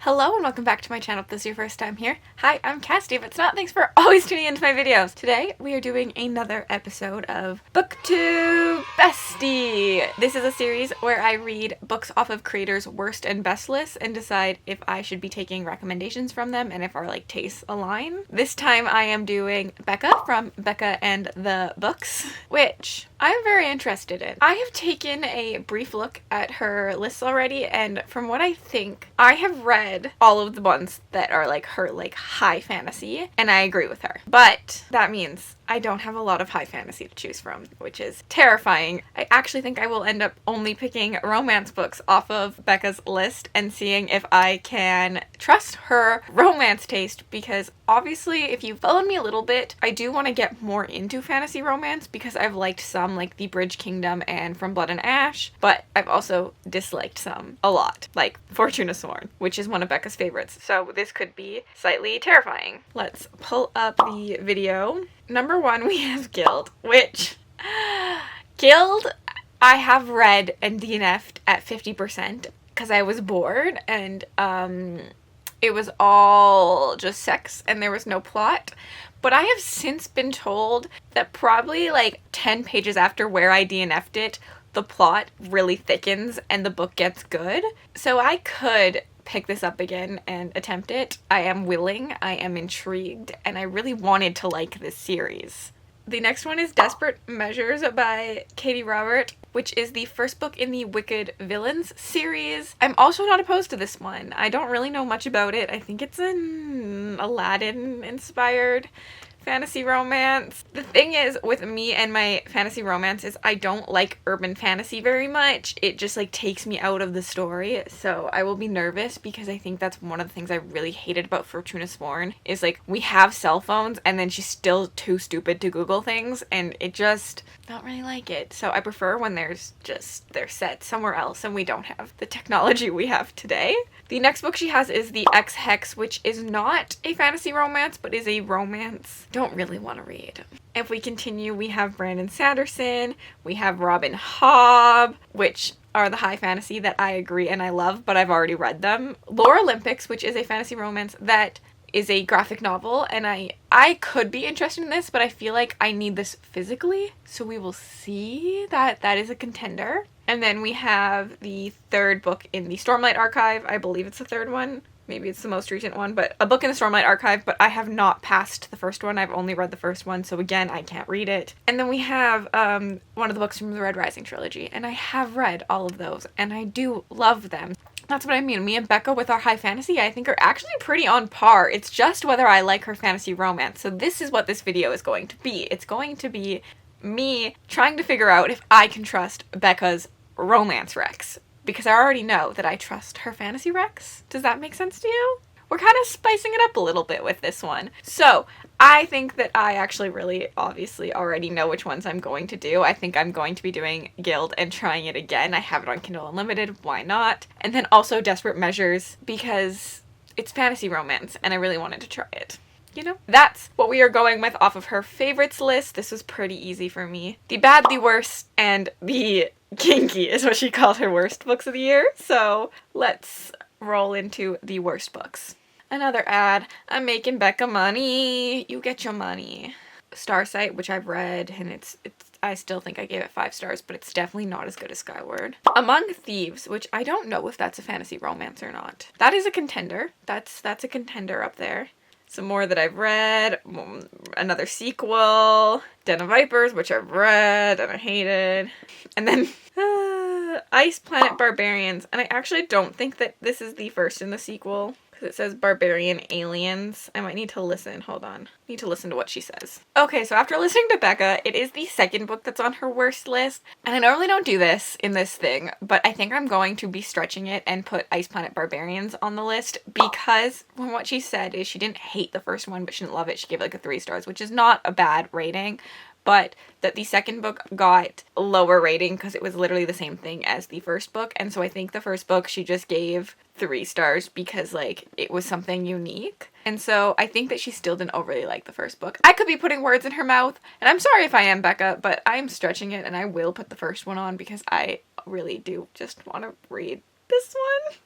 Hello and welcome back to my channel if this is your first time here. Hi, I'm Cassidy. If it's not, thanks for always tuning into my videos. Today we are doing another episode of Booktube Bestie. This is a series where I read books off of creators' worst and best lists and decide if I should be taking recommendations from them and if our tastes align. This time I am doing Becca from Becca and The Books, which I'm very interested in. I have taken a brief look at her lists already, and from what I think, I have read all of the ones that are her high fantasy, and I agree with her. But that means I don't have a lot of high fantasy to choose from, which is terrifying. I actually think I will end up only picking romance books off of Becca's list and seeing if I can trust her romance taste, because obviously if you followed me a little bit, I do want to get more into fantasy romance because I've liked some like The Bridge Kingdom and From Blood and Ash, but I've also disliked some a lot, like Fortuna Sworn, which is one of Becca's favorites. So this could be slightly terrifying. Let's pull up the video. Number one, we have Guild, which Guild I have read and DNF'd at 50% because I was bored and it was all just sex and there was no plot. But I have since been told that probably 10 pages after where I DNF'd it, the plot really thickens and the book gets good. So I could pick this up again and attempt it. I am willing, I am intrigued, and I really wanted to like this series. The next one is Desperate Measures by Katie Robert, which is the first book in the Wicked Villains series. I'm also not opposed to this one. I don't really know much about it. I think it's an Aladdin-inspired fantasy romance. The thing is with me and my fantasy romance is I don't like urban fantasy very much. It just takes me out of the story, so I will be nervous because I think that's one of the things I really hated about Fortuna Sworn is we have cell phones and then she's still too stupid to Google things, and it just don't really like it. So I prefer when they're set somewhere else and we don't have the technology we have today. The next book she has is The Ex-Hex, which is not a fantasy romance but is a romance. Don't really want to read. If we continue, we have Brandon Sanderson, we have Robin Hobb, which are the high fantasy that I agree and I love, but I've already read them. Lore Olympics, which is a fantasy romance that is a graphic novel, and I could be interested in this, but I feel like I need this physically, so we will see. That is a contender. And then we have the third book in the Stormlight Archive. I believe it's the third one. Maybe it's the most recent one, but a book in the Stormlight Archive, but I have not passed the first one. I've only read the first one, so again, I can't read it. And then we have one of the books from the Red Rising trilogy, and I have read all of those, and I do love them. That's what I mean. Me and Becca with our high fantasy, I think, are actually pretty on par. It's just whether I like her fantasy romance. So this is what this video is going to be. It's going to be me trying to figure out if I can trust Becca's romance recs, because I already know that I trust her fantasy recs. Does that make sense to you? We're kind of spicing it up a little bit with this one. So I think that I actually really obviously already know which ones I'm going to do. I think I'm going to be doing Guild and trying it again. I have it on Kindle Unlimited, why not? And then also Desperate Measures because it's fantasy romance and I really wanted to try it. You know, that's what we are going with off of her favorites list. This was pretty easy for me. The bad, the worst, and the kinky is what she called her worst books of the year. So let's roll into the worst books. Another ad. I'm making Becca money. You get your money. Starsight, which I've read, and it's I still think I gave it 5 stars, but it's definitely not as good as Skyward. Among Thieves, which I don't know if that's a fantasy romance or not. That is a contender. That's a contender up there. Some more that I've read, another sequel, Den of Vipers, which I've read and I hated, and then Ice Planet Barbarians, and I actually don't think that this is the first in the sequel, because it says Barbarian Aliens. I might need to listen, hold on. I need to listen to what she says. Okay, so after listening to Becca, it is the second book that's on her worst list, and I normally don't do this in this thing, but I think I'm going to be stretching it and put Ice Planet Barbarians on the list, because from what she said is she didn't hate the first one, but she didn't love it. She gave it a 3 stars, which is not a bad rating, but that the second book got a lower rating because it was literally the same thing as the first book. And so I think the first book she just gave 3 stars because it was something unique. And so I think that she still didn't overly like the first book. I could be putting words in her mouth, and I'm sorry if I am, Becca, but I'm stretching it and I will put the first one on because I really do just want to read this one.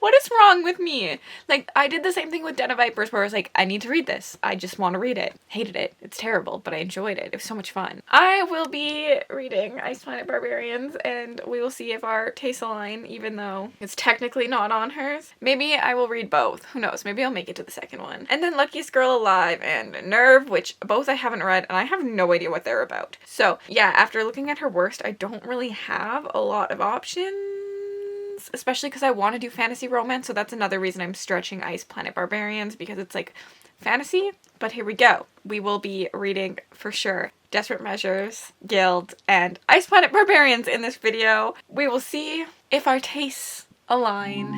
What is wrong with me? Like, I did the same thing with Den of Vipers where I was like, I need to read this. I just want to read it. Hated it. It's terrible, but I enjoyed it. It was so much fun. I will be reading Ice Planet Barbarians, and we will see if our tastes align, even though it's technically not on hers. Maybe I will read both. Who knows? Maybe I'll make it to the second one. And then Luckiest Girl Alive and Nerve, which both I haven't read, and I have no idea what they're about. So yeah, after looking at her worst, I don't really have a lot of options. Especially because I want to do fantasy romance, so that's another reason I'm stretching Ice Planet Barbarians, because it's like fantasy. But here we go. We will be reading for sure Desperate Measures, Guild, and Ice Planet Barbarians in this video. We will see if our tastes align.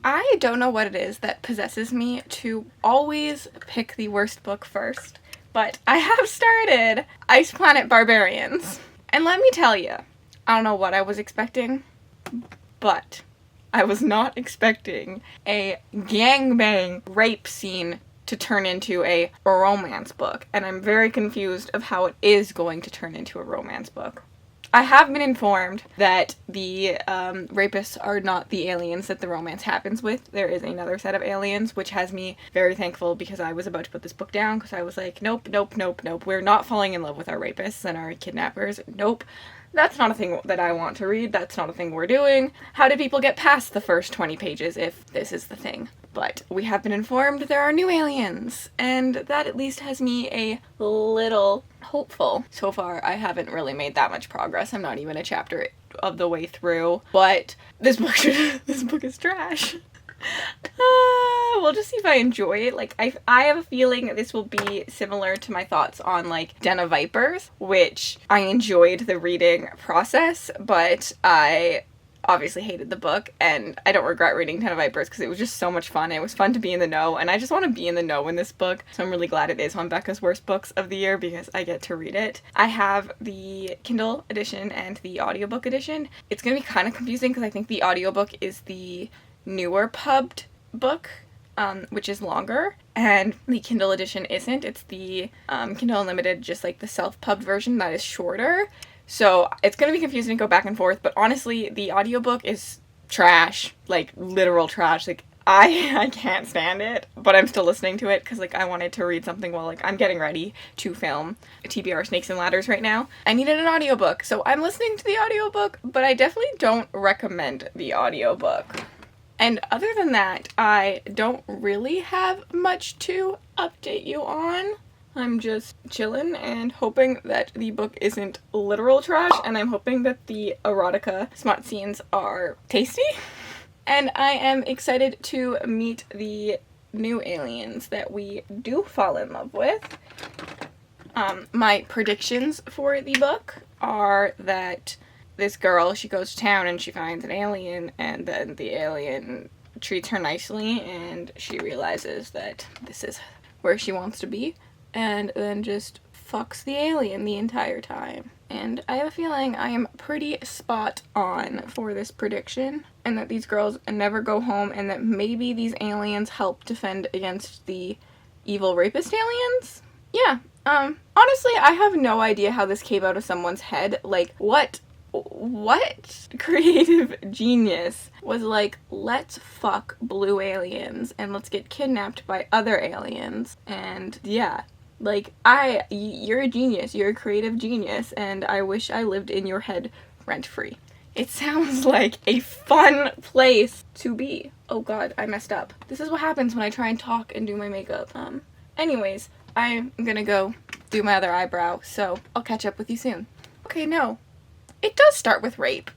I don't know what it is that possesses me to always pick the worst book first. But I have started Ice Planet Barbarians. And let me tell you, I don't know what I was expecting, but I was not expecting a gangbang rape scene to turn into a romance book. And I'm very confused of how it is going to turn into a romance book. I have been informed that the rapists are not the aliens that the romance happens with. There is another set of aliens, which has me very thankful because I was about to put this book down because I was like, nope, nope, nope, nope. We're not falling in love with our rapists and our kidnappers. Nope. That's not a thing that I want to read. That's not a thing we're doing. How do people get past the first 20 pages if this is the thing? But we have been informed there are new aliens, and that at least has me a little hopeful. So far, I haven't really made that much progress. I'm not even a chapter of the way through, but this book is trash. We'll just see if I enjoy it. Like, I have a feeling this will be similar to my thoughts on, like, Den of Vipers, which I enjoyed the reading process, but I obviously hated the book, and I don't regret reading Den of Vipers because it was just so much fun. It was fun to be in the know, and I just want to be in the know in this book, so I'm really glad it is on Becca's Worst Books of the Year because I get to read it. I have the Kindle edition and the audiobook edition. It's going to be kind of confusing because I think the audiobook is the newer pubbed book, which is longer, and the Kindle edition isn't. It's the Kindle Unlimited, just like the self-pubbed version that is shorter. So it's going to be confusing to go back and forth, but honestly, the audiobook is trash. Like, literal trash. Like, I can't stand it, but I'm still listening to it because, like, I wanted to read something while, like, I'm getting ready to film TBR Snakes and Ladders right now. I needed an audiobook, so I'm listening to the audiobook, but I definitely don't recommend the audiobook. And other than that, I don't really have much to update you on. I'm just chilling and hoping that the book isn't literal trash, and I'm hoping that the erotica smut scenes are tasty. And I am excited to meet the new aliens that we do fall in love with. My predictions for the book are that this girl, she goes to town and she finds an alien, and then the alien treats her nicely, and she realizes that this is where she wants to be, and then just fucks the alien the entire time. And I have a feeling I am pretty spot on for this prediction, and that these girls never go home, and that maybe these aliens help defend against the evil rapist aliens? Yeah, honestly, I have no idea how this came out of someone's head. Like, what creative genius was like, let's fuck blue aliens and let's get kidnapped by other aliens? And yeah, like, you're a genius, you're a creative genius, and I wish I lived in your head rent-free. It sounds like a fun place to be. Oh god, I messed up. This is what happens when I try and talk and do my makeup. Anyways, I'm gonna go do my other eyebrow, so I'll catch up with you soon. Okay, no. It does start with rape.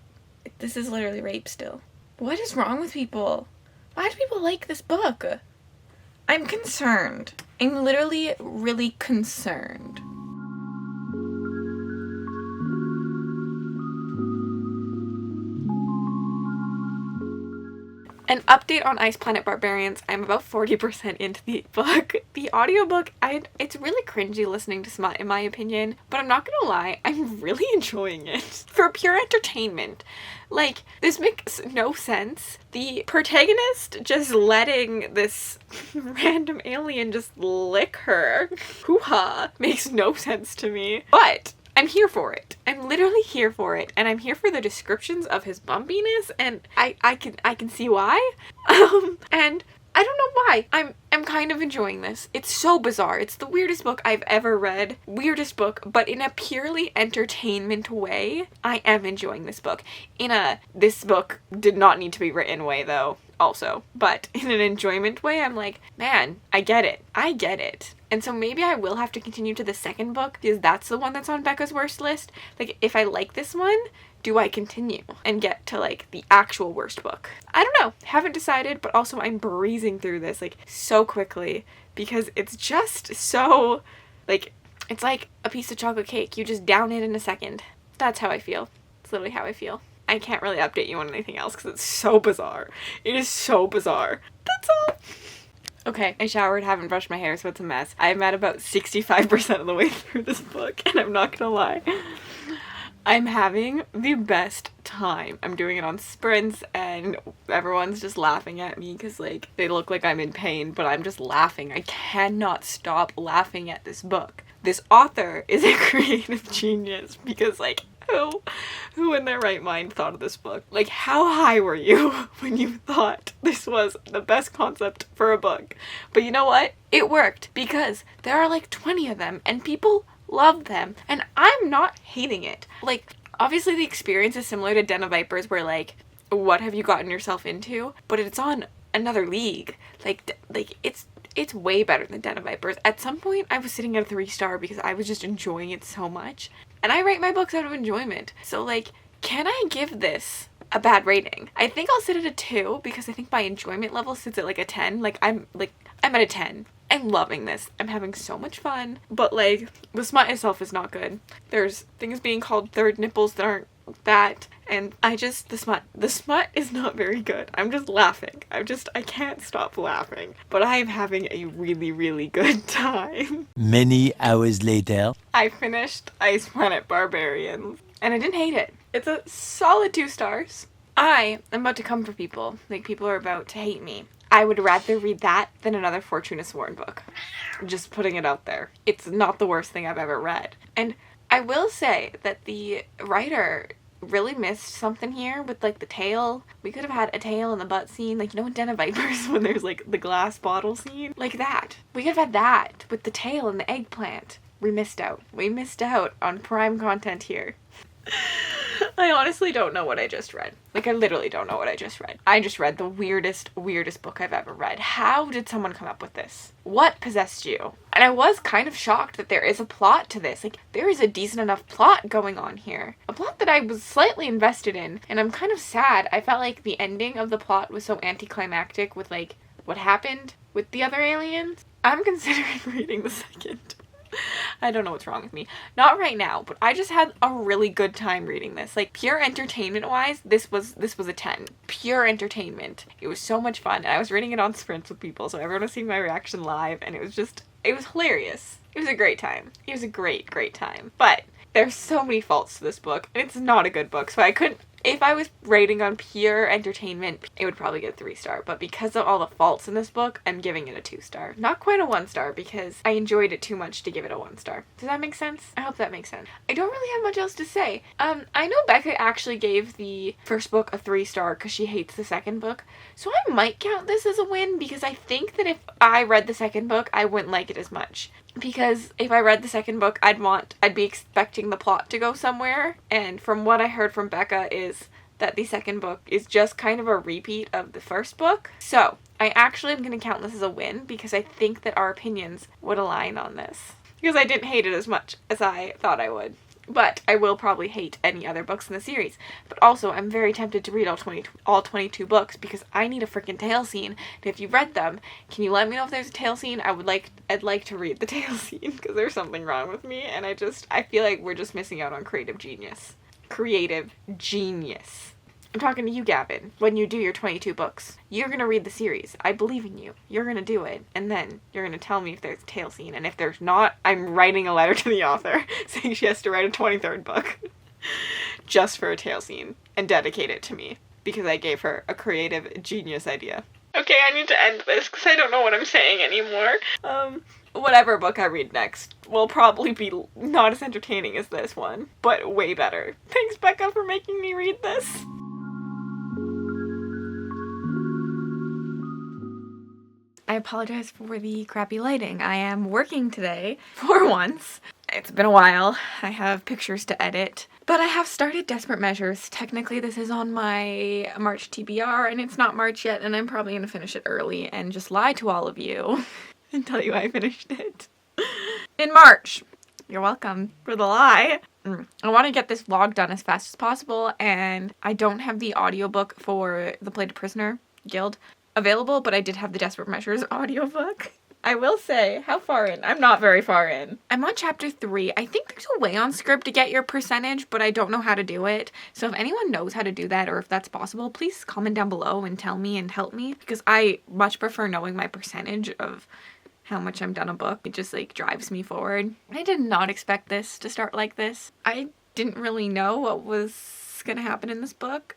This is literally rape still. What is wrong with people? Why do people like this book? I'm concerned. I'm literally really concerned. An update on Ice Planet Barbarians. I'm about 40% into the book. The audiobook, it's really cringy listening to smut in my opinion, but I'm not gonna lie, I'm really enjoying it. For pure entertainment. Like, this makes no sense. The protagonist just letting this random alien just lick her, hoo-ha, makes no sense to me. But I'm here for it. I'm literally here for it. And I'm here for the descriptions of his bumpiness, and I can see why. And I don't know why. I'm kind of enjoying this. It's so bizarre. It's the weirdest book I've ever read. Weirdest book, but in a purely entertainment way. I am enjoying this book. This book did not need to be written way though, also. But in an enjoyment way, I'm like, man, I get it. I get it. And so maybe I will have to continue to the second book, because that's the one that's on Becca's worst list. Like, if I like this one, do I continue and get to like the actual worst book? I don't know. Haven't decided, but also I'm breezing through this like so quickly because it's just so like, it's like a piece of chocolate cake. You just down it in a second. That's how I feel. It's literally how I feel. I can't really update you on anything else because it's so bizarre. It is so bizarre. That's all. Okay, I showered, haven't brushed my hair, so it's a mess. I'm at about 65% of the way through this book, and I'm not gonna lie. I'm having the best time. I'm doing it on sprints and everyone's just laughing at me because like they look like I'm in pain, but I'm just laughing. I cannot stop laughing at this book. This author is a creative genius because like who in their right mind thought of this book? Like, how high were you when you thought this was the best concept for a book? But you know what? It worked because there are like 20 of them and people love them, and I'm not hating it. Like, obviously the experience is similar to Den of Vipers where like, what have you gotten yourself into? But it's on another league. Like it's way better than Den of Vipers. At some point I was sitting at a 3-star because I was just enjoying it so much. And I rate my books out of enjoyment. So like, can I give this a bad rating? I think I'll sit at a 2 because I think my enjoyment level sits at like a 10. I'm at a 10. I'm loving this. I'm having so much fun. But like, the smut itself is not good. There's things being called third nipples that aren't that. And the smut is not very good. I'm just laughing. I can't stop laughing. But I am having a really, really good time. Many hours later. I finished Ice Planet Barbarians. And I didn't hate it. It's a solid 2 stars. I am about to come for people. Like, people are about to hate me. I would rather read that than another Fortuna Sworn book. Just putting it out there. It's not the worst thing I've ever read. And I will say that the writer really missed something here with like the tail. We could have had a tail in the butt scene. Like, you know in Den of Vipers when there's like the glass bottle scene? Like that. We could have had that with the tail and the eggplant. We missed out. We missed out on prime content here. I honestly don't know what I just read. Like, I literally don't know what I just read. I just read the weirdest book I've ever read. How did someone come up with this? What possessed you? And I was kind of shocked that there is a plot to this. Like, there is a decent enough plot going on here. A plot that I was slightly invested in, and I'm kind of sad. I felt like the ending of the plot was so anticlimactic with, like, what happened with the other aliens. I'm considering reading the second. I don't know what's wrong with me. Not right now, but I just had a really good time reading this. Like, pure entertainment wise, this was a 10. Pure entertainment. It was so much fun, and I was reading it on sprints with people, so everyone was seeing my reaction live, and it was hilarious. It was a great time. It was a great time. But there's so many faults to this book, and it's not a good book, so I couldn't. If I was rating on pure entertainment, it would probably get 3-star, but because of all the faults in this book, I'm giving it a 2-star. Not quite a 1-star because I enjoyed it too much to give it a 1-star. Does that make sense? I hope that makes sense. I don't really have much else to say. I know Becca actually gave the first book a 3-star because she hates the second book, so I might count this as a win because I think that if I read the second book, I wouldn't like it as much. Because if I read the second book, I'd be expecting the plot to go somewhere, and from what I heard from Becca is that the second book is just kind of a repeat of the first book. So I actually am going to count this as a win because I think that our opinions would align on this. Because I didn't hate it as much as I thought I would. But I will probably hate any other books in the series. But also, I'm very tempted to read all 22 books because I need a freaking tail scene. And if you've read them, can you let me know if there's a tail scene? I'd like to read the tail scene because there's something wrong with me. And I feel like we're just missing out on creative genius. Creative genius. I'm talking to you, Gavin. When you do your 22 books, you're going to read the series. I believe in you. You're going to do it. And then you're going to tell me if there's a tail scene. And if there's not, I'm writing a letter to the author saying she has to write a 23rd book just for a tail scene and dedicate it to me because I gave her a creative genius idea. Okay, I need to end this because I don't know what I'm saying anymore. whatever book I read next will probably be not as entertaining as this one, but way better. Thanks, Becca, for making me read this. I apologize for the crappy lighting. I am working today, for once. It's been a while. I have pictures to edit. But I have started Desperate Measures. Technically, this is on my March TBR, and it's not March yet, and I'm probably going to finish it early and just lie to all of you and tell you I finished it in March. You're welcome for the lie. I want to get this vlog done as fast as possible, and I don't have the audiobook for the Plated Prisoner Guild available, but I did have the Desperate Measures audiobook. I will say, how far in? I'm not very far in. I'm on chapter 3. I think there's a way on Scribd to get your percentage, but I don't know how to do it. So if anyone knows how to do that, or if that's possible, please comment down below and tell me and help me, because I much prefer knowing my percentage of how much I'm done a book. It just like drives me forward. I did not expect this to start like this. I didn't really know what was gonna happen in this book.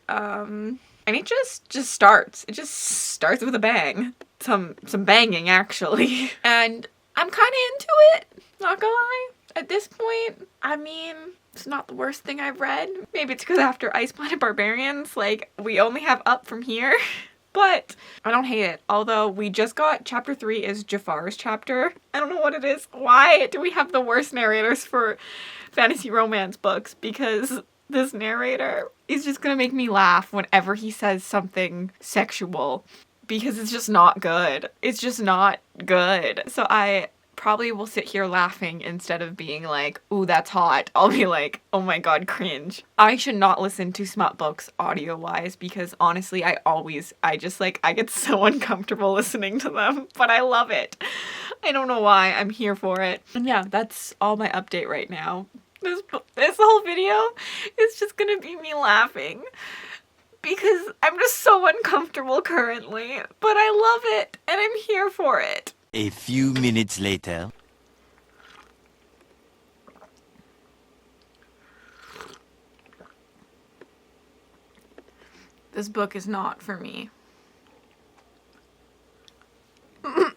And it just starts. It just starts with a bang. Some banging, actually. And I'm kind of into it, not gonna lie. At this point, I mean, it's not the worst thing I've read. Maybe it's because after Ice Planet Barbarians, like, we only have up from here. But I don't hate it. Although we just got chapter 3 is Jafar's chapter. I don't know what it is. Why do we have the worst narrators for fantasy romance books? Because this narrator is just gonna make me laugh whenever he says something sexual, because it's just not good. It's just not good. So I probably will sit here laughing instead of being like, ooh, that's hot. I'll be like, oh my god, cringe. I should not listen to smut books audio-wise, because honestly, I get so uncomfortable listening to them, but I love it. I don't know why. I'm here for it. And yeah, that's all my update right now. This whole video is just gonna be me laughing because I'm just so uncomfortable currently, but I love it and I'm here for it. A few minutes later. This book is not for me. What am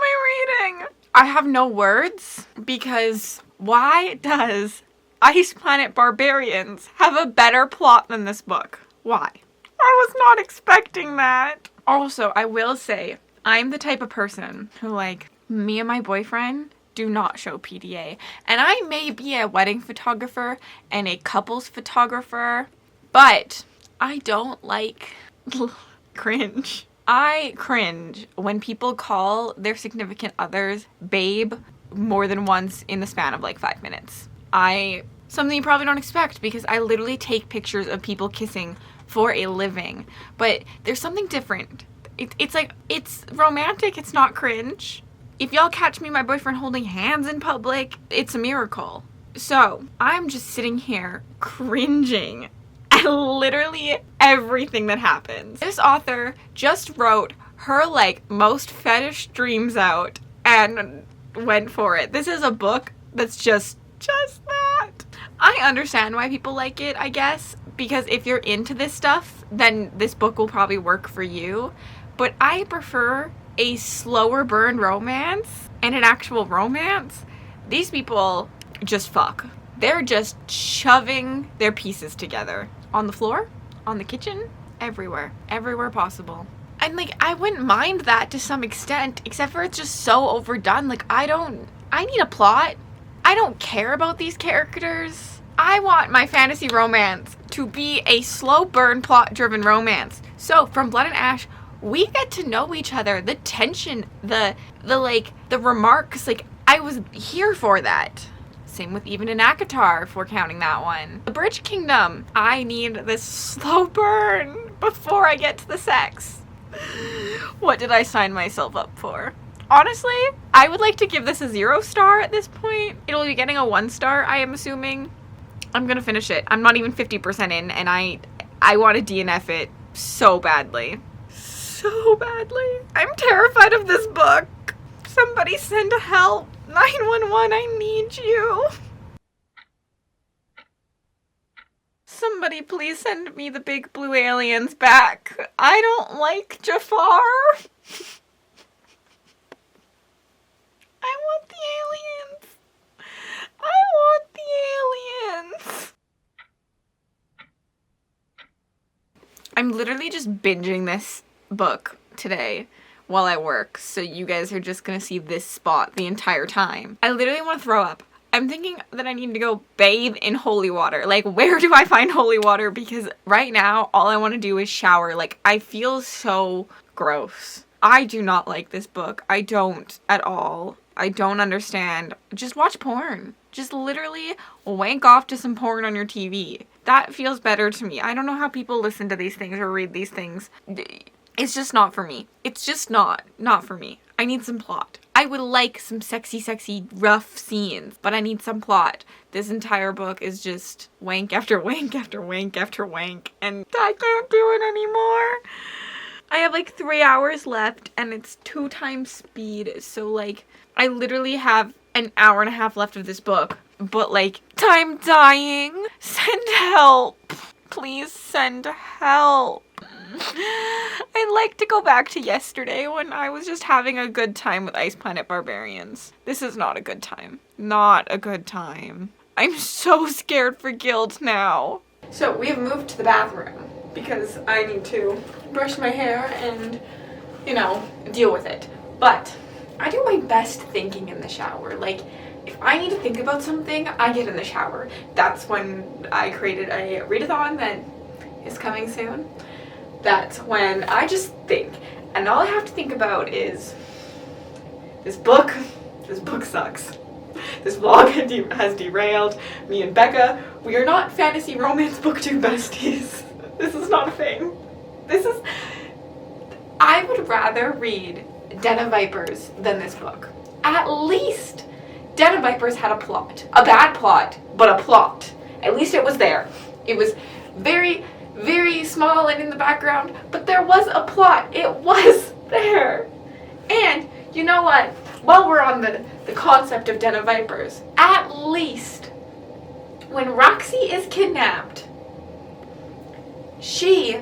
I reading? I have no words, because why does Ice Planet Barbarians have a better plot than this book? Why? I was not expecting that. Also, I will say, I'm the type of person who, like, me and my boyfriend do not show PDA. And I may be a wedding photographer and a couples photographer, but I don't like cringe. I cringe when people call their significant others babe more than once in the span of like 5 minutes. Something you probably don't expect, because I literally take pictures of people kissing for a living. But there's something different. It's like, it's romantic, it's not cringe. If y'all catch me and my boyfriend holding hands in public, it's a miracle. So I'm just sitting here cringing at literally everything that happens. This author just wrote her like most fetish dreams out and went for it. This is a book that's just that. I understand why people like it, I guess, because if you're into this stuff, then this book will probably work for you. But I prefer a slower burn romance and an actual romance. These people just fuck. They're just shoving their pieces together. On the floor, on the kitchen, everywhere possible. And like, I wouldn't mind that to some extent, except for it's just so overdone. Like, I need a plot. I don't care about these characters. I want my fantasy romance to be a slow burn plot driven romance. So from Blood and Ash, we get to know each other. The tension, the remarks, like, I was here for that. Same with even in ACOTAR, if we're counting that one. The Bridge Kingdom. I need this slow burn before I get to the sex. What did I sign myself up for? Honestly, I would like to give this a 0 star at this point. It'll be getting a 1 star, I am assuming. I'm gonna finish it. I'm not even 50% in, and I want to DNF it so badly. So badly. I'm terrified of this book. Somebody send help. 911, I need you. Somebody please send me the big blue aliens back. I don't like Jafar. I want the aliens. I want the aliens. I'm literally just binging this book today while I work, so you guys are just gonna see this spot the entire time. I literally want to throw up. I'm thinking that I need to go bathe in holy water. Like, where do I find holy water? Because right now, all I want to do is shower. Like, I feel so gross. I do not like this book. I don't at all. I don't understand. Just watch porn. Just literally wank off to some porn on your TV. That feels better to me. I don't know how people listen to these things or read these things. It's just not for me. It's just not for me. I need some plot. I would like some sexy, rough scenes, but I need some plot. This entire book is just wank after wank after wank after wank, and I can't do it anymore. I have like 3 hours left, and it's 2 times speed, so like, I literally have an hour and a half left of this book, but like, I'm dying. Send help. Please send help. I'd like to go back to yesterday when I was just having a good time with Ice Planet Barbarians. This is not a good time. Not a good time. I'm so scared for Guild now. So we have moved to the bathroom because I need to brush my hair and, you know, deal with it. But I do my best thinking in the shower. Like, if I need to think about something, I get in the shower. That's when I created a readathon that is coming soon. That's when I just think, and all I have to think about is this book sucks. This vlog has derailed. Me and Becca, we are not fantasy romance booktube besties. This is not a thing. I would rather read Den of Vipers than this book. At least Den of Vipers had a plot. A bad plot, but a plot. At least it was there. It was very small and in the background, but there was a plot. It was there. And you know what? While we're on the concept of Den of Vipers, at least when Roxy is kidnapped, she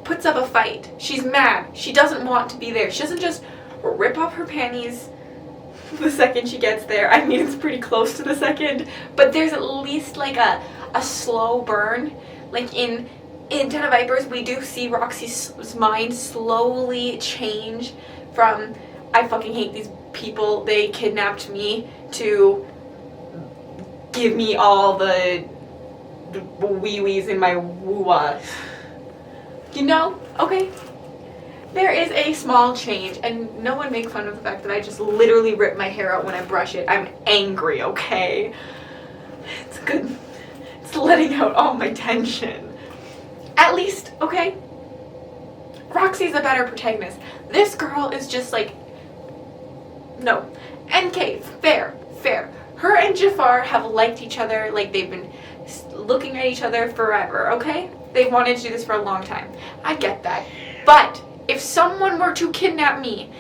puts up a fight. She's mad. She doesn't want to be there. She doesn't just rip off her panties the second she gets there. I mean, it's pretty close to the second, but there's at least like a slow burn. Like in Den of Vipers, we do see Roxy's mind slowly change from, I fucking hate these people, they kidnapped me, to give me all the wee-wees in my woo-wah. You know? Okay. There is a small change, and no one make fun of the fact that I just literally rip my hair out when I brush it. I'm angry, okay? It's good. It's letting out all my tension. At least, okay? Roxy's a better protagonist. This girl is just like, no. NK, fair. Her and Jafar have liked each other, like they've been looking at each other forever, okay? They wanted to do this for a long time. I get that. But if someone were to kidnap me,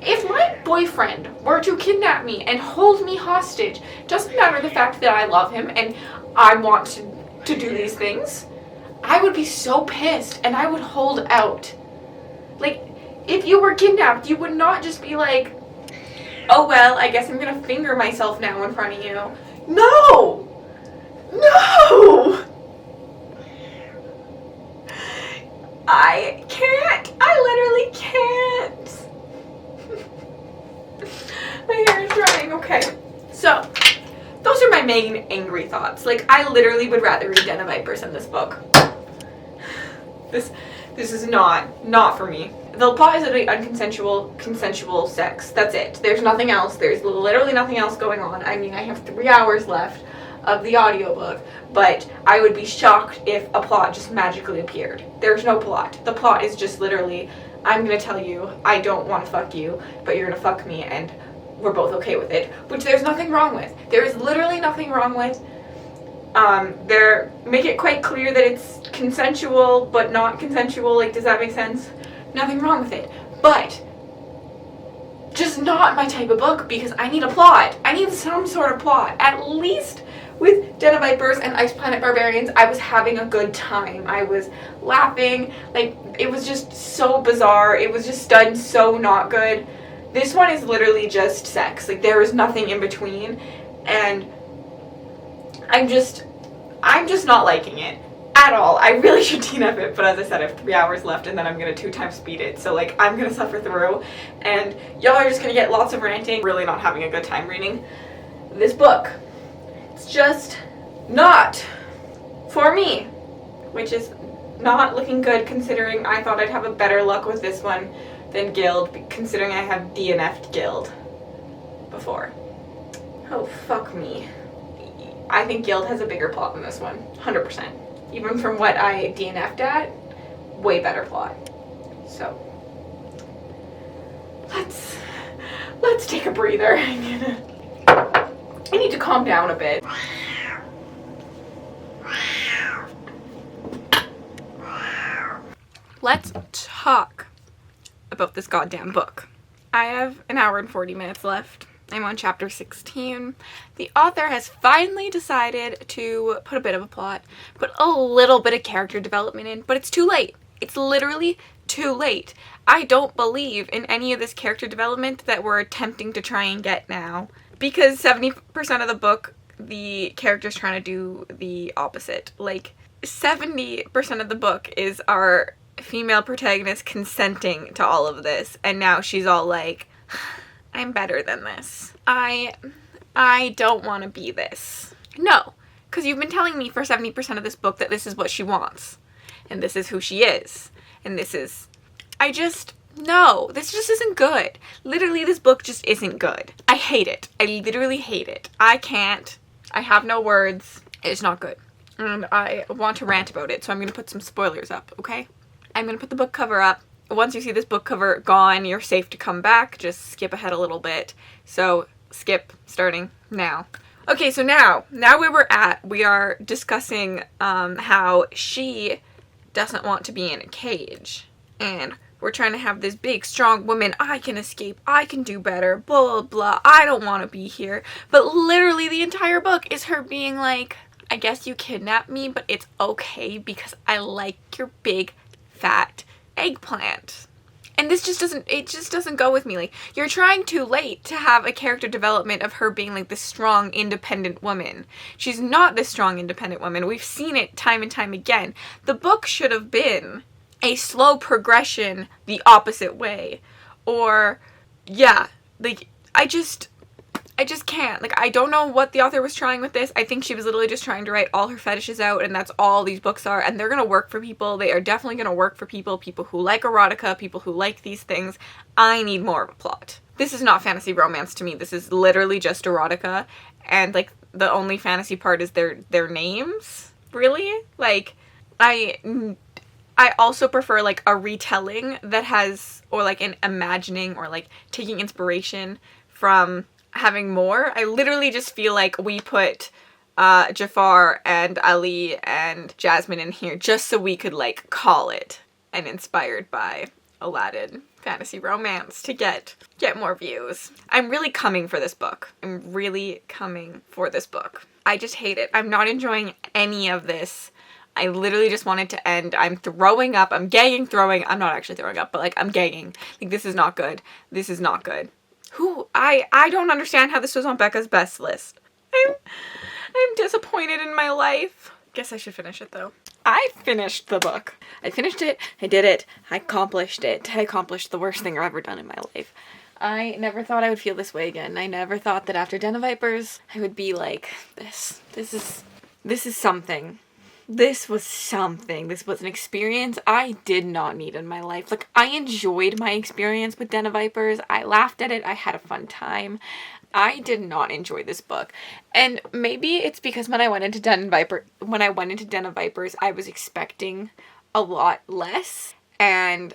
if my boyfriend were to kidnap me and hold me hostage, doesn't matter the fact that I love him and I want to do these things, I would be so pissed and I would hold out. Like, if you were kidnapped, you would not just be like, oh well, I guess I'm gonna finger myself now in front of you. No! I can't. I literally can't. My hair is drying. Okay. So, those are my main angry thoughts. Like, I literally would rather read Den of Vipers than this book. This is not for me. The plot is literally consensual sex. That's it. There's nothing else. There's literally nothing else going on. I mean, I have 3 hours left of the audiobook, but I would be shocked if a plot just magically appeared. There's no plot. The plot is just literally, I'm gonna tell you I don't want to fuck you, but you're gonna fuck me and we're both okay with it, which there's nothing wrong with. There is literally nothing wrong with. They make it quite clear that it's consensual but not consensual. Like, does that make sense? Nothing wrong with it, but just not my type of book because I need a plot. I need some sort of plot. At least with Den of Vipers and Ice Planet Barbarians, I was having a good time. I was laughing. Like, it was just so bizarre. It was just done so not good. This one is literally just sex. Like, there is nothing in between, and I'm just not liking it at all. I really should DNF it, but as I said, I have 3 hours left, and then I'm gonna 2x speed it, so like, I'm gonna suffer through, and y'all are just gonna get lots of ranting. Really not having a good time reading this book. It's just not for me, which is not looking good considering I thought I'd have a better luck with this one than Guild, considering I have DNF'd Guild before. Oh, fuck me. I think Guild has a bigger plot than this one, 100%. Even from what I DNF'd at, way better plot. So, let's take a breather. I need to calm down a bit. Let's talk about this goddamn book. I have an hour and 40 minutes left. I'm on chapter 16. The author has finally decided to put a bit of a plot, put a little bit of character development in, but it's too late. It's literally too late. I don't believe in any of this character development that we're attempting to try and get now, because 70% of the book, the character's trying to do the opposite. Like, 70% of the book is our female protagonist consenting to all of this, and now she's all like, I'm better than this. I don't want to be this. No, because you've been telling me for 70% of this book that this is what she wants, and this is who she is, and this is... No, this just isn't good. Literally, this book just isn't good. I hate it. I literally hate it. I have no words. It's not good. And I want to rant about it, so I'm going to put some spoilers up, okay? I'm going to put the book cover up. Once you see this book cover gone, you're safe to come back. Just skip ahead a little bit. So, skip, starting now. Okay, so now where we're at, we are discussing how she doesn't want to be in a cage. And we're trying to have this big, strong woman, I can escape, I can do better, blah, blah, blah, I don't want to be here. But literally the entire book is her being like, I guess you kidnapped me, but it's okay because I like your big, fat eggplant. And this just doesn't go with me. Like, you're trying too late to have a character development of her being like this strong, independent woman. She's not this strong, independent woman. We've seen it time and time again. The book should have been a slow progression the opposite way. Or, yeah, like, I just can't. Like, I don't know what the author was trying with this. I think she was literally just trying to write all her fetishes out, and that's all these books are, and they're gonna work for people. They are definitely gonna work for people who like erotica, people who like these things. I need more of a plot. This is not fantasy romance to me. This is literally just erotica, and, like, the only fantasy part is their names? Really? Like, I also prefer, like, a retelling that has, or, like, an imagining, or, like, taking inspiration from having more. I literally just feel like we put Jafar and Ali and Jasmine in here just so we could, like, call it an inspired by Aladdin fantasy romance to get more views. I'm really coming for this book. I'm really coming for this book. I just hate it. I'm not enjoying any of this. I literally just want it to end. I'm throwing up. I'm gagging, throwing. I'm not actually throwing up, but, like, I'm gagging. Like, this is not good. This is not good. I don't understand how this was on Becca's best list. I'm disappointed in my life. Guess I should finish it, though. I finished the book. I finished it. I did it. I accomplished it. I accomplished the worst thing I've ever done in my life. I never thought I would feel this way again. I never thought that after Den of Vipers, I would be like this. This is something. This was something. This was an experience I did not need in my life. Like, I enjoyed my experience with Den of Vipers. I laughed at it. I had a fun time. I did not enjoy this book. And maybe it's because when I went into Den of Vipers, I was expecting a lot less. And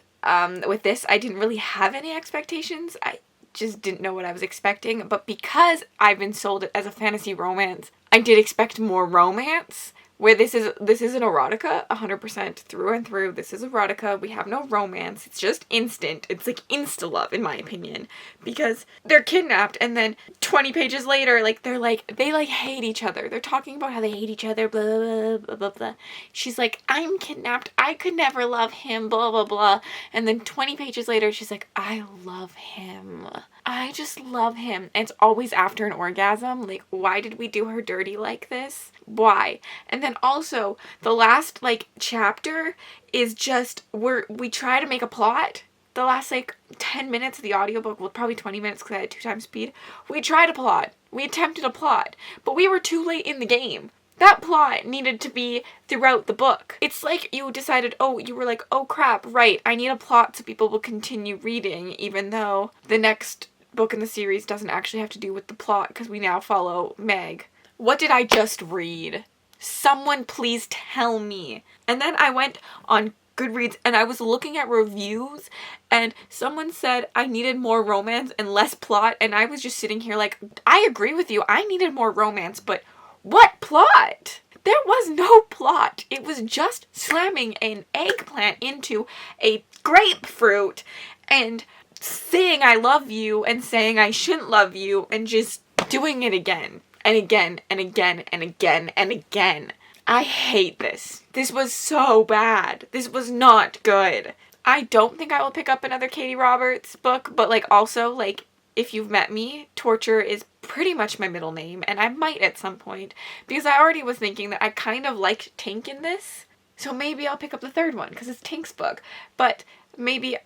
with this, I didn't really have any expectations. I just didn't know what I was expecting. But because I've been sold it as a fantasy romance, I did expect more romance. where this is an erotica, 100% through and through. This is erotica. We have no romance. It's just instant. It's like insta-love, in my opinion, because they're kidnapped, and then 20 pages later, like, they hate each other. They're talking about how they hate each other, blah, blah, blah, blah, blah. She's like, I'm kidnapped. I could never love him, blah, blah, blah. And then 20 pages later, she's like, I love him. I just love him. And it's always after an orgasm. Like, why did we do her dirty like this? Why? And then also, the last, like, chapter is just, we try to make a plot. The last, like, 10 minutes of the audiobook, well, probably 20 minutes because I had 2 times speed. We tried a plot. We attempted a plot. But we were too late in the game. That plot needed to be throughout the book. It's like you decided, you were like, oh crap, right, I need a plot so people will continue reading, even though the next book in the series doesn't actually have to do with the plot because we now follow Meg. What did I just read? Someone please tell me. And then I went on Goodreads and I was looking at reviews and someone said I needed more romance and less plot, and I was just sitting here like, I agree with you, I needed more romance, but what plot? There was no plot. It was just slamming an eggplant into a grapefruit and saying I love you and saying I shouldn't love you and just doing it again and again and again and again and again. I hate this. This was so bad. This was not good. I don't think I will pick up another Katie Roberts book, but like also like, if you've met me, torture is pretty much my middle name, and I might at some point, because I already was thinking that I kind of liked Tink in this, so maybe I'll pick up the third one, because it's Tink's book, but maybe,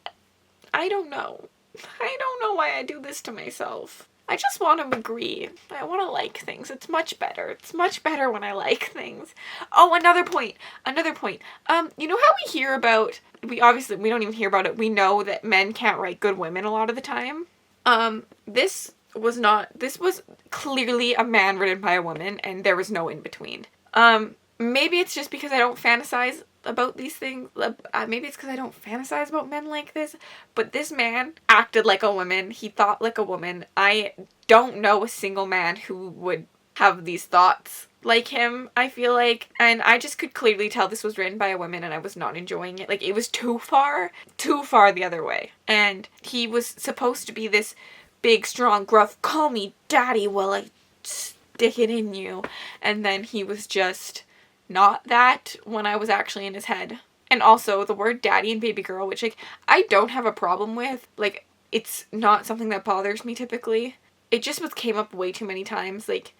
I don't know. I don't know why I do this to myself. I just want to agree. I want to like things. It's much better. It's much better when I like things. Oh, another point. You know how we hear about, we don't even hear about it, we know that men can't write good women a lot of the time? This was clearly a man written by a woman, and there was no in between. Maybe it's just because I don't fantasize about these things. Maybe it's because I don't fantasize about men like this, but this man acted like a woman. He thought like a woman. I don't know a single man who would have these thoughts like him, I feel like, and I just could clearly tell this was written by a woman and I was not enjoying it. Like, it was too far the other way. And he was supposed to be this big, strong, gruff, call me daddy while I stick it in you. And then he was just not that when I was actually in his head. And also the word daddy and baby girl, which, like, I don't have a problem with. Like, it's not something that bothers me typically. It just came up way too many times. Like,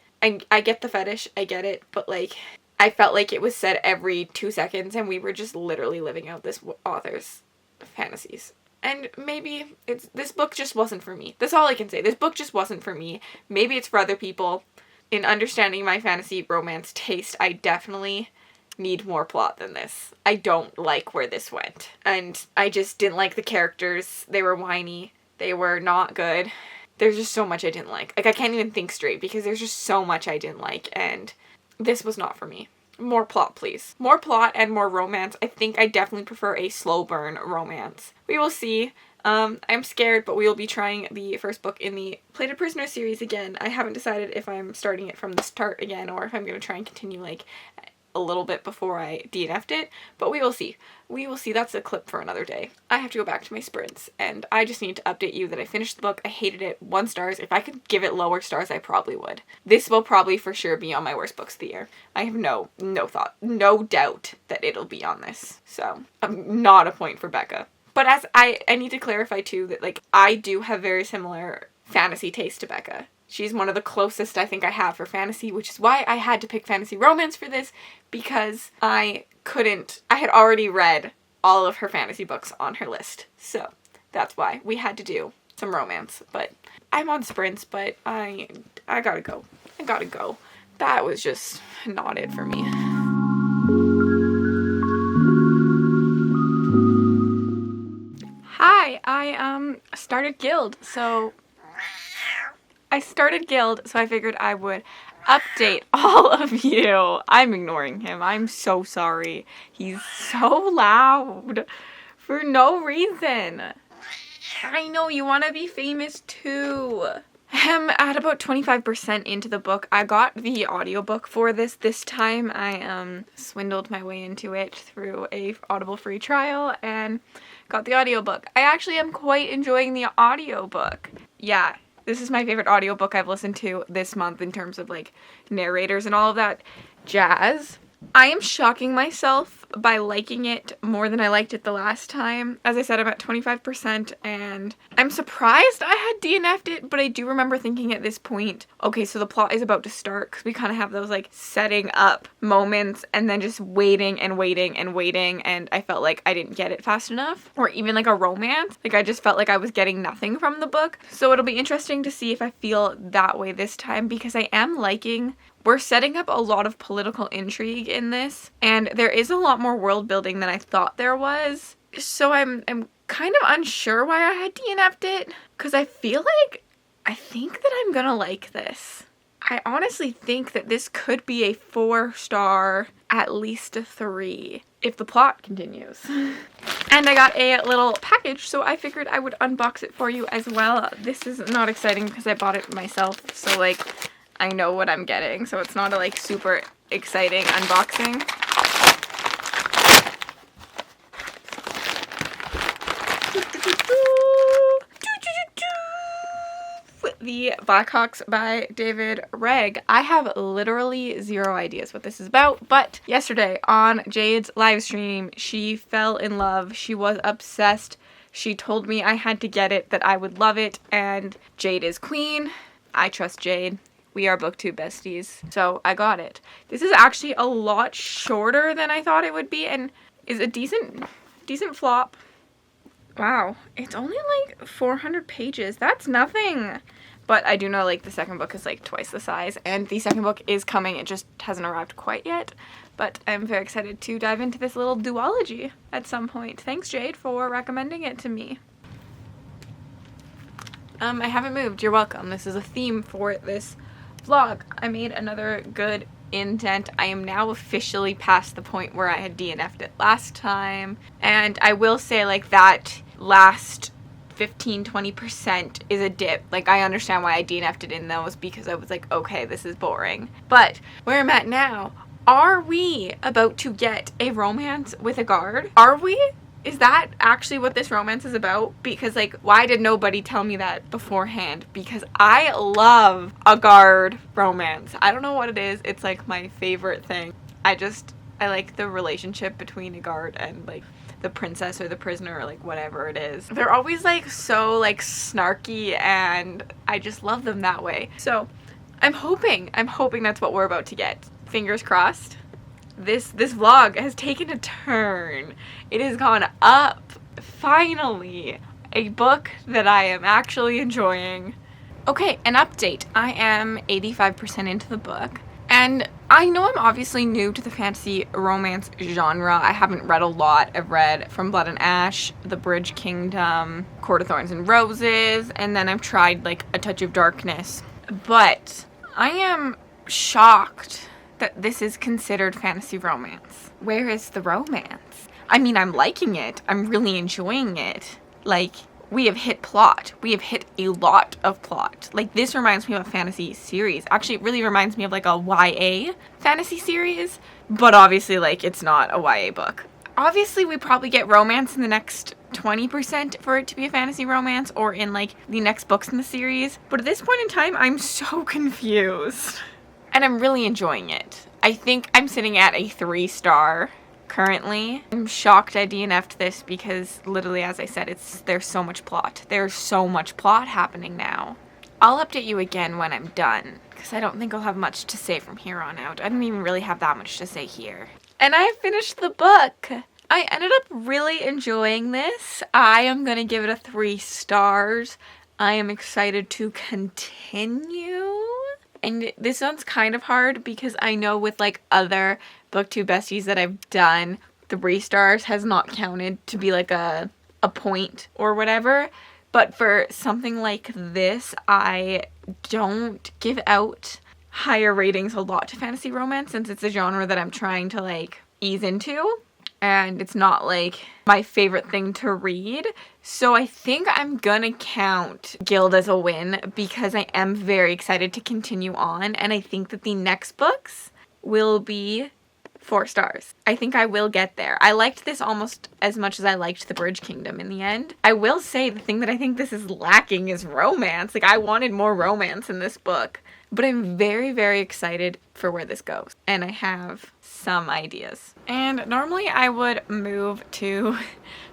I get the fetish, I get it, but like, I felt like it was said every 2 seconds and we were just literally living out this author's fantasies. And maybe this book just wasn't for me. That's all I can say. This book just wasn't for me. Maybe it's for other people. In understanding my fantasy romance taste, I definitely need more plot than this. I don't like where this went. And I just didn't like the characters. They were whiny. They were not good. There's just so much I didn't like. Like, I can't even think straight because there's just so much I didn't like, and this was not for me. More plot, please. More plot and more romance. I think I definitely prefer a slow burn romance. We will see. I'm scared, but we will be trying the first book in the Plated Prisoner series again. I haven't decided if I'm starting it from the start again or if I'm going to try and continue, like, a little bit before I DNF'd it, but we will see. We will see. That's a clip for another day. I have to go back to my sprints, and I just need to update you that I finished the book. I hated it. 1 star. If I could give it lower stars, I probably would. This will probably for sure be on my worst books of the year. I have no doubt that it'll be on this. So, not a point for Becca. But as I need to clarify too that, like, I do have very similar fantasy taste to Becca. She's one of the closest I think I have for fantasy, which is why I had to pick fantasy romance for this, because I had already read all of her fantasy books on her list. So that's why we had to do some romance. But I'm on sprints, but I gotta go. That was just not it for me. Hi, I started Guild, so I figured I would update all of you. I'm ignoring him. I'm so sorry. He's so loud for no reason. I know, you want to be famous too. I'm at about 25% into the book. I got the audiobook for this time. I swindled my way into it through a Audible free trial and got the audiobook. I actually am quite enjoying the audiobook. Yeah, this is my favorite audiobook I've listened to this month in terms of like narrators and all of that jazz. I am shocking myself by liking it more than I liked it the last time. As I said, I'm at 25% and I'm surprised I had DNF'd it, but I do remember thinking at this point, okay, so the plot is about to start, because we kind of have those like setting up moments and then just waiting and waiting and waiting, and I felt like I didn't get it fast enough. Or even like a romance. Like I just felt like I was getting nothing from the book. So it'll be interesting to see if I feel that way this time, because I am liking... We're setting up a lot of political intrigue in this, and there is a lot more world building than I thought there was. So I'm kind of unsure why I had DNF'd it, because I think that I'm gonna like this. I honestly think that this could be a 4-star, at least a 3, if the plot continues. And I got a little package, so I figured I would unbox it for you as well. This is not exciting because I bought it myself, so like... I know what I'm getting, so it's not a like super exciting unboxing. The Blackhawks by David Regg. I have literally zero ideas what this is about, but yesterday on Jade's live stream, she fell in love. She was obsessed. She told me I had to get it, that I would love it, and Jade is queen. I trust Jade. We are BookTube Besties, so I got it. This is actually a lot shorter than I thought it would be, and is a decent flop. Wow, it's only like 400 pages. That's nothing. But I do know like the second book is like twice the size, and the second book is coming. It just hasn't arrived quite yet. But I'm very excited to dive into this little duology at some point. Thanks, Jade, for recommending it to me. I haven't moved. You're welcome. This is a theme for this vlog. I made another good indent. I am now officially past the point where I had DNF'd it last time, and I will say like that last 15-20% is a dip. Like I understand why I DNF'd it in those, because I was like, okay, this is boring. But where I'm at now, are we about to get a romance with a guard? Are we? Is that actually what this romance is about? Because like, why did nobody tell me that beforehand? Because I love a guard romance. I don't know what it is. It's like my favorite thing. I like the relationship between a guard and like the princess or the prisoner or like whatever it is. They're always like so like snarky, and I just love them that way. So I'm hoping that's what we're about to get. Fingers crossed. This vlog has taken a turn. It has gone up. Finally, a book that I am actually enjoying. Okay, an update. I am 85% into the book, and I know I'm obviously new to the fantasy romance genre. I haven't read a lot. I've read From Blood and Ash, The Bridge Kingdom, Court of Thorns and Roses, and then I've tried like A Touch of Darkness. But I am shocked that this is considered fantasy romance. Where is the romance? I mean, I'm liking it. I'm really enjoying it. Like, we have hit plot. We have hit a lot of plot. Like, this reminds me of a fantasy series. Actually, it really reminds me of like a YA fantasy series, but obviously like it's not a YA book. Obviously, we probably get romance in the next 20% for it to be a fantasy romance, or in like the next books in the series. But at this point in time, I'm so confused. And I'm really enjoying it. I think I'm sitting at a 3-star currently. I'm shocked I DNF'd this because literally, as I said, there's so much plot. There's so much plot happening now. I'll update you again when I'm done, because I don't think I'll have much to say from here on out. I don't even really have that much to say here. And I finished the book. I ended up really enjoying this. I am going to give it a 3 stars. I am excited to continue. And this one's kind of hard because I know with like other BookTube Besties that I've done, 3 stars has not counted to be like a point or whatever. But for something like this, I don't give out higher ratings a lot to fantasy romance since it's a genre that I'm trying to like ease into. and it's not like my favorite thing to read. So I think I'm gonna count Guild as a win because I am very excited to continue on, and I think that the next books will be 4 stars. I think I will get there. I liked this almost as much as I liked The Bridge Kingdom in the end. I will say the thing that I think this is lacking is romance. Like, I wanted more romance in this book. But I'm very, very excited for where this goes. And I have some ideas. And normally I would move to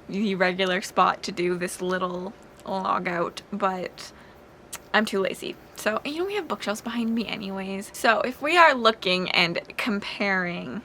the regular spot to do this little log out, but I'm too lazy. So, you know, we have bookshelves behind me anyways. So if we are looking and comparing,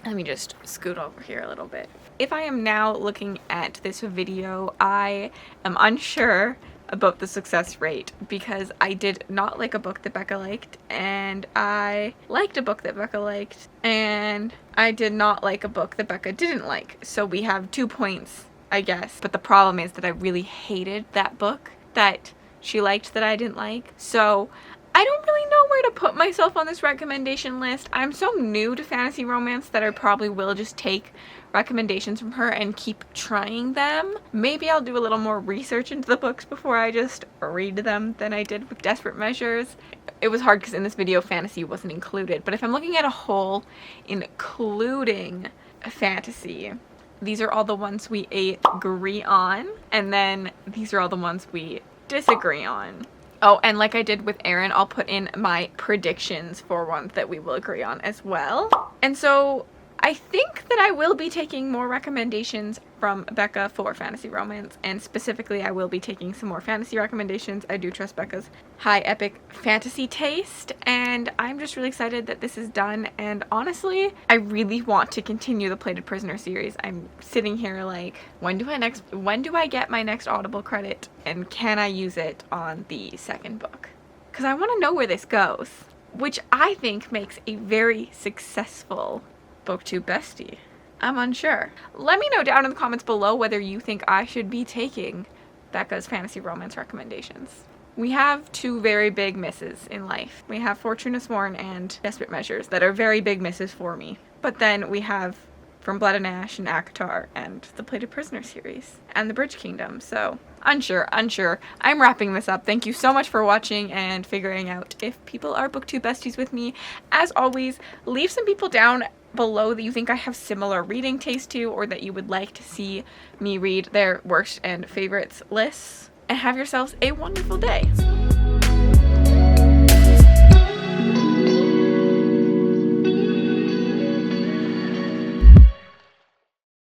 let me just scoot over here a little bit. If I am now looking at this video, I am unsure about the success rate because I did not like a book that Becca liked, and I liked a book that Becca liked, and I did not like a book that Becca didn't like. So we have 2 points, I guess. But the problem is that I really hated that book that she liked that I didn't like. So I don't really know where to put myself on this recommendation list. I'm so new to fantasy romance that I probably will just take recommendations from her and keep trying them. Maybe I'll do a little more research into the books before I just read them than I did with Desperate Measures. It was hard because in this video fantasy wasn't included, but if I'm looking at a whole including fantasy, these are all the ones we agree on, and then these are all the ones we disagree on. Oh, and like I did with Erin, I'll put in my predictions for ones that we will agree on as well. And so I think that I will be taking more recommendations from Becca for fantasy romance, and specifically I will be taking some more fantasy recommendations. I do trust Becca's high epic fantasy taste, and I'm just really excited that this is done. And honestly, I really want to continue the Plated Prisoner series. I'm sitting here like, when do I get my next Audible credit, and can I use it on the second book? Because I want to know where this goes, which I think makes a very successful Booktube Bestie. I'm unsure. Let me know down in the comments below whether you think I should be taking Becca's fantasy romance recommendations. We have 2 very big misses in life. We have Fortune of Sworn and Desperate Measures that are very big misses for me. But then we have From Blood and Ash and ACOTAR and the Plated Prisoner series and the Bridge Kingdom. So unsure. I'm wrapping this up. Thank you so much for watching and figuring out if people are Booktube Besties with me. As always, leave some people down below that you think I have similar reading taste to, or that you would like to see me read their worst and favorites lists. And have yourselves a wonderful day.